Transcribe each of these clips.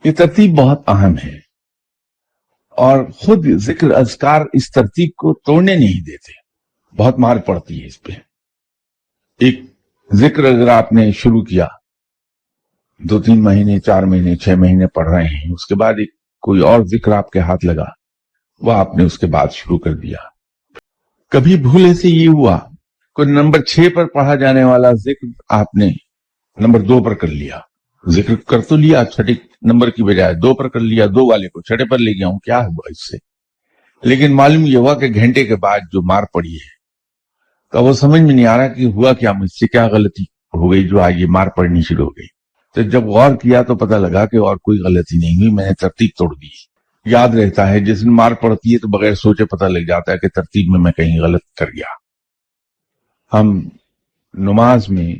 یہ ترتیب بہت اہم ہے، اور خود ذکر اذکار اس ترتیب کو توڑنے نہیں دیتے، بہت مار پڑتی ہے اس پہ۔ ایک ذکر اگر آپ نے شروع کیا، 2-3 مہینے، 4 مہینے، 6 مہینے پڑھ رہے ہیں، اس کے بعد ایک کوئی اور ذکر آپ کے ہاتھ لگا، وہ آپ نے اس کے بعد شروع کر دیا۔ کبھی بھولے سے یہ ہوا کوئی نمبر 6 پر پڑھا جانے والا ذکر آپ نے نمبر 2 پر کر لیا، ذکر کر تو لیا، چھٹے نمبر کی بجائے 2 پر کر لیا، 2 والے کو چھٹے پر لے گیا ہوں، کیا ہوا اس سے؟ لیکن معلوم یہ ہوا کہ گھنٹے کے بعد جو مار پڑی ہے تو وہ سمجھ میں نہیں آ رہا کہ ہوا کیا، مجھ سے کیا غلطی ہو گئی جو آج یہ مار پڑنی شروع ہو گئی۔ تو جب غور کیا تو پتہ لگا کہ اور کوئی غلطی نہیں ہوئی، میں نے ترتیب توڑ دی۔ یاد رہتا ہے جس دن مار پڑتی ہے تو بغیر سوچے پتہ لگ جاتا ہے کہ ترتیب میں کہیں غلط کر گیا۔ ہم نماز میں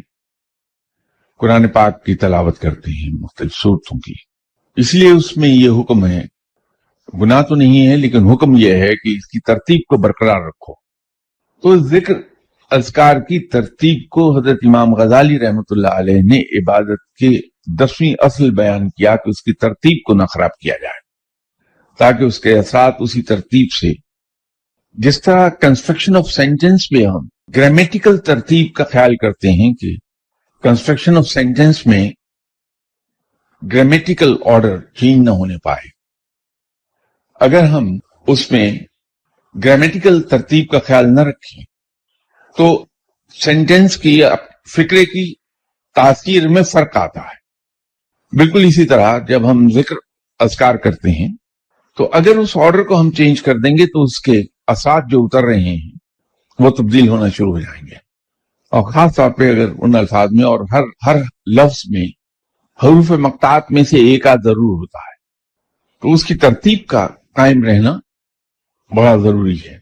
قرآن پاک کی تلاوت کرتے ہیں، مختلف صورتوں کی، اس لیے اس میں یہ حکم ہے، گناہ تو نہیں ہے لیکن حکم یہ ہے کہ اس کی ترتیب کو برقرار رکھو۔ تو ذکر اذکار کی ترتیب کو حضرت امام غزالی رحمۃ اللہ علیہ نے عبادت کے 10ویں اصل بیان کیا کہ اس کی ترتیب کو نہ خراب کیا جائے، تاکہ اس کے اثرات اسی ترتیب سے، جس طرح کنسٹرکشن آف سینٹنس میں ہم گرامیٹیکل ترتیب کا خیال کرتے ہیں کہ کنسٹرکشن آف سینٹنس میں گرامیٹیکل آرڈر چینج نہ ہونے پائے، اگر ہم اس میں گرامیٹیکل ترتیب کا خیال نہ رکھیں تو سینٹنس کی فکرے کی تاثیر میں فرق آتا ہے۔ بالکل اسی طرح جب ہم ذکر اذکار کرتے ہیں تو اگر اس آرڈر کو ہم چینج کر دیں گے تو اس کے اثرات جو اتر رہے ہیں وہ تبدیل ہونا شروع ہو جائیں گے، اور خاص طور پہ اگر ان الفاظ میں اور ہر لفظ میں حروف مقطعات میں سے ایک آدھ ضرور ہوتا ہے، تو اس کی ترتیب کا قائم رہنا بڑا ضروری ہے۔